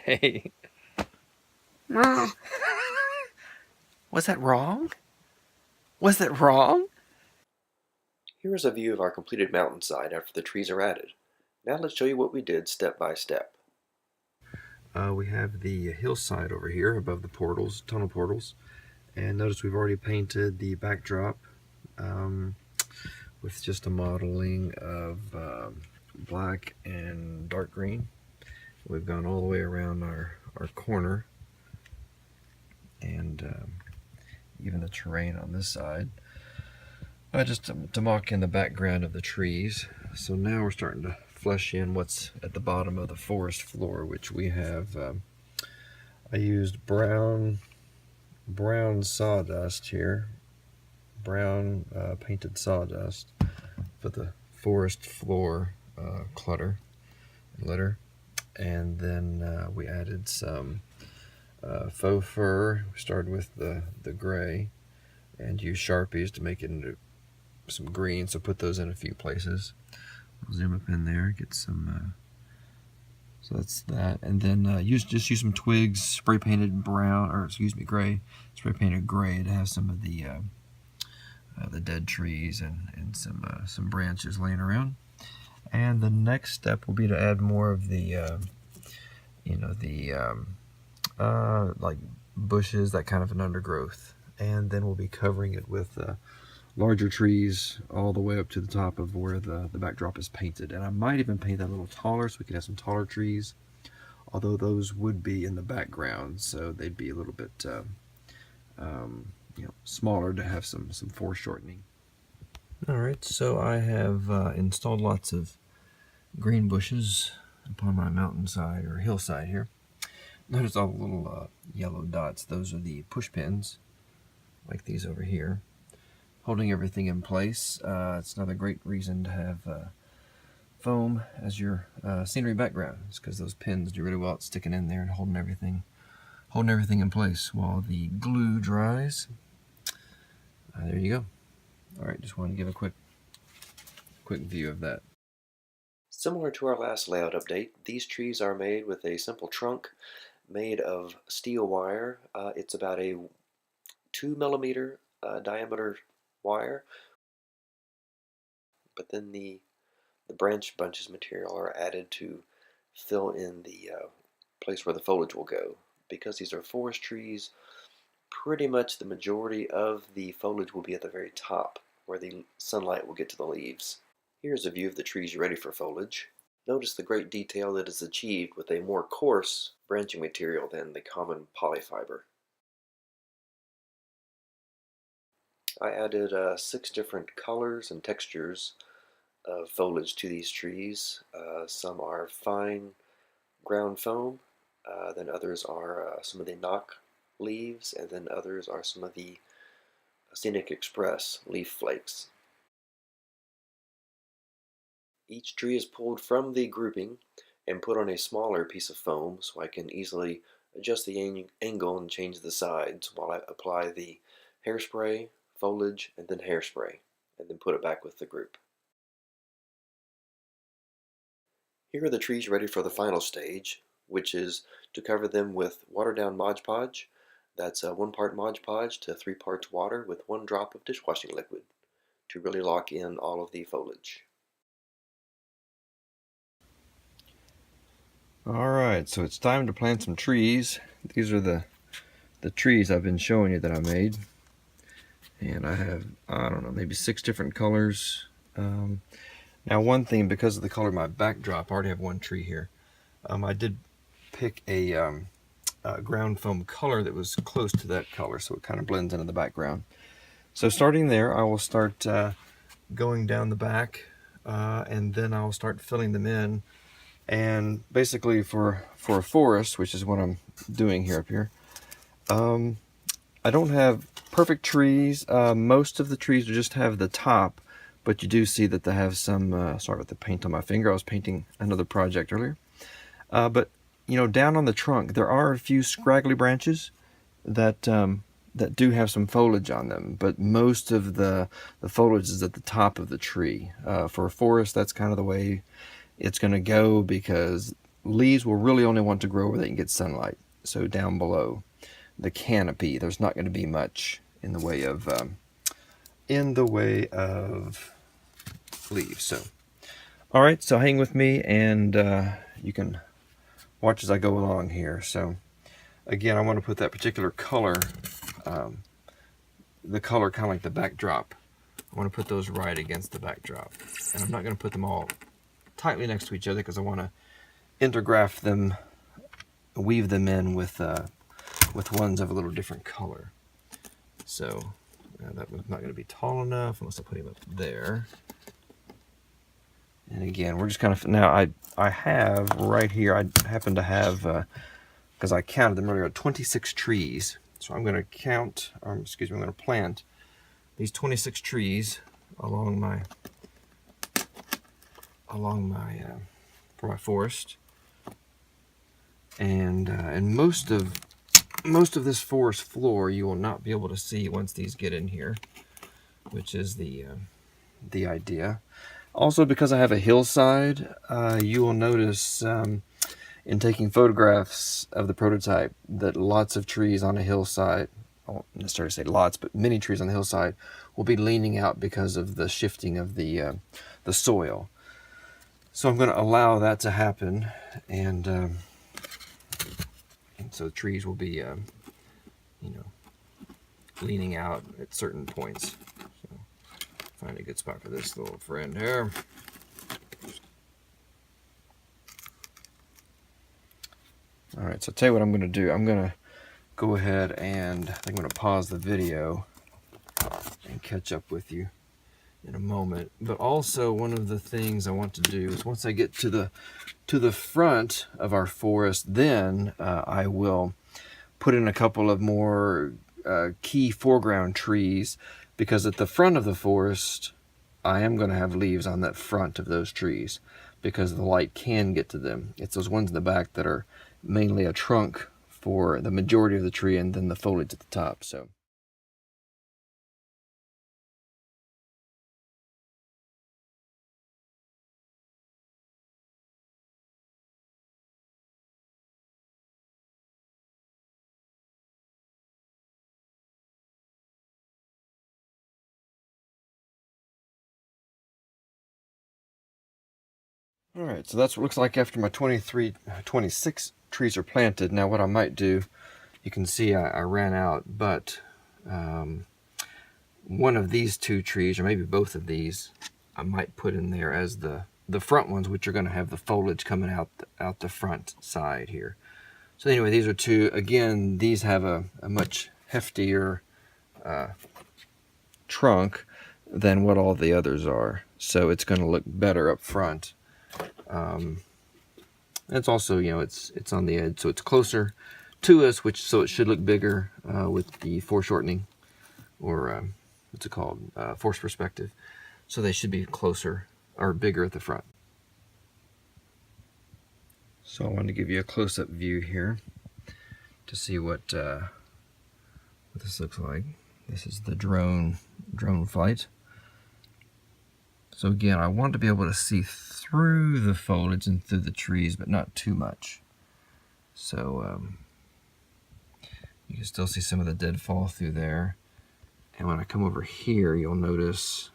Okay. Was that wrong? Was that wrong? Here is a view of our completed mountainside after the trees are added. Now let's show you what we did step by step. We have the hillside over here above the portals, tunnel portals. And notice we've already painted the backdrop with just a modeling of black and dark green. We've gone all the way around our corner and even the terrain on this side. Just to mock in the background of the trees. So now we're starting to flesh in what's at the bottom of the forest floor, which we have. I used brown sawdust here, brown painted sawdust for the forest floor clutter and litter, and then we added some faux fur. We started with the gray and used Sharpies to make it into some green, so put those in a few places. I'll zoom up in there, get some so that's that, and then just use some twigs, spray painted brown, or excuse me, gray, spray painted gray to have some of the dead trees and some branches laying around. And the next step will be to add more of the like bushes, that kind of an undergrowth, and then we'll be covering it with larger trees all the way up to the top of where the backdrop is painted. And I might even paint that a little taller so we can have some taller trees, although those would be in the background, so they'd be a little bit smaller to have some foreshortening. Alright, so I have installed lots of green bushes upon my mountainside or hillside here. Notice all the little yellow dots. Those are the push pins, like these over here, holding everything in place. It's another great reason to have foam as your scenery background. It's because those pins do really well at sticking in there and holding everything in place while the glue dries. There you go. All right, just wanted to give a quick view of that. Similar to our last layout update, these trees are made with a simple trunk made of steel wire. It's about a 2mm diameter wire, but then the branch bunches material are added to fill in the place where the foliage will go. Because these are forest trees, pretty much the majority of the foliage will be at the very top, where the sunlight will get to the leaves. Here's a view of the trees ready for foliage. Notice the great detail that is achieved with a more coarse branching material than the common polyfiber. I added 6 different colors and textures of foliage to these trees. Some are fine ground foam, then others are some of the knock leaves, and then others are some of the Scenic Express leaf flakes. Each tree is pulled from the grouping and put on a smaller piece of foam so I can easily adjust the angle and change the sides while I apply the hairspray, foliage, and then hairspray, and then put it back with the group. Here are the trees ready for the final stage, which is to cover them with watered down Mod Podge. That's 1 part Mod Podge to 3 parts water with 1 drop of dishwashing liquid to really lock in all of the foliage. Alright, so it's time to plant some trees. These are the trees I've been showing you that I made. And I have, I don't know, maybe 6 different colors. Now one thing, because of the color of my backdrop, I already have 1 tree here. I did pick a ground foam color that was close to that color, so it kind of blends into the background. So starting there, I will start going down the back, and then I'll start filling them in. And basically for a forest, which is what I'm doing here up here, I don't have perfect trees. Most of the trees just have the top, but you do see that they have some, sorry about the paint on my finger, I was painting another project earlier. But, you know, down on the trunk, there are a few scraggly branches that do have some foliage on them, but most of the foliage is at the top of the tree. For a forest, that's kind of the way it's going to go, because leaves will really only want to grow where they can get sunlight. So down below the canopy, there's not going to be much in the way of leaves. So, all right, so hang with me, and you can watch as I go along here. So, again, I want to put that particular color, the color kind of like the backdrop. I want to put those right against the backdrop, and I'm not going to put them all tightly next to each other because I want to intergraph them, weave them in with ones of a little different color. So that one's not going to be tall enough unless I put him up there. And again, we're just kind of, now I have right here, I happen to have, because I counted them earlier, 26 trees. So I'm going to count, I'm going to plant these 26 trees along my for my forest. And most of this forest floor you will not be able to see once these get in here, which is the idea. Also, because I have a hillside, you will notice in taking photographs of the prototype that lots of trees on a hillside, I won't necessarily say lots, but many trees on the hillside will be leaning out because of the shifting of the soil. So I'm going to allow that to happen, and so the trees will be, leaning out at certain points. So find a good spot for this little friend here. All right, so I'll tell you what I'm going to do. I'm going to go ahead and I'm going to pause the video and catch up with you in a moment. But also, one of the things I want to do is once I get to the front of our forest, then I will put in a couple of more key foreground trees, because at the front of the forest I am going to have leaves on that front of those trees because the light can get to them. It's those ones in the back that are mainly a trunk for the majority of the tree, and then the foliage at the top. So all right, so that's what it looks like after my 26 trees are planted. Now what I might do, you can see I ran out, but one of these two trees, or maybe both of these, I might put in there as the front ones, which are going to have the foliage coming out the front side here. So anyway, these are two. Again, these have a much heftier trunk than what all the others are, so it's going to look better up front. It's also, it's on the edge, so it's closer to us, so it should look bigger with the foreshortening, or what's it called, force perspective. So they should be closer or bigger at the front. So I wanted to give you a close-up view here to see what this looks like. This is the drone flight. So again, I want to be able to see through the foliage and through the trees, but not too much. So you can still see some of the deadfall through there. And when I come over here, you'll notice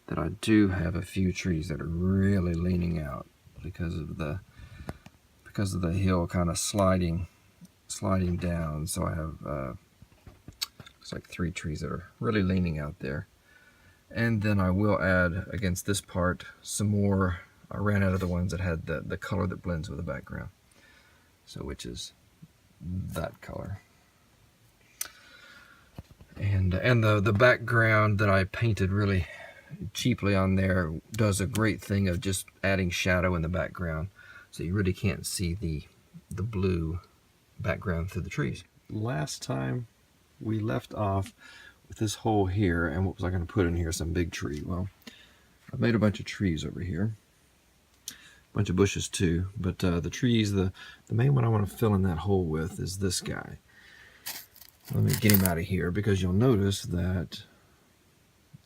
that I do have a few trees that are really leaning out because of the hill kind of sliding down. So I have looks like 3 trees that are really leaning out there. And then I will add against this part some more. I ran out of the ones that had the color that blends with the background, so which is that color. And the background that I painted really cheaply on there does a great thing of just adding shadow in the background, so you really can't see the blue background through the trees. Last time we left off with this hole here, and what was I going to put in here? Some big tree. Well, I've made a bunch of trees over here, a bunch of bushes too, but the trees, the main one I want to fill in that hole with is this guy. Let me get him out of here, because you'll notice that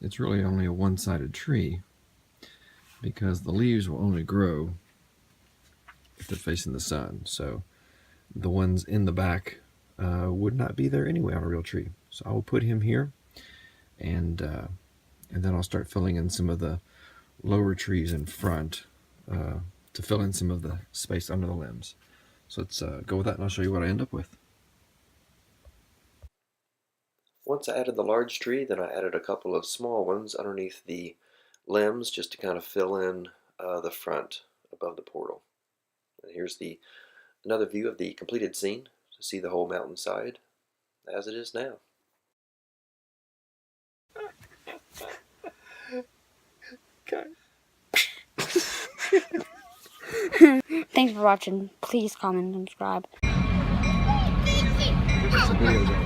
it's really only a one-sided tree, because the leaves will only grow if they're facing the sun. So the ones in the back would not be there anyway on a real tree. So I will put him here, and then I'll start filling in some of the lower trees in front to fill in some of the space under the limbs. So let's go with that, and I'll show you what I end up with. Once I added the large tree, then I added a couple of small ones underneath the limbs just to kind of fill in the front above the portal. And here's another view of the completed scene to see the whole mountainside as it is now. Thanks for watching. Please comment and subscribe. Give us some videos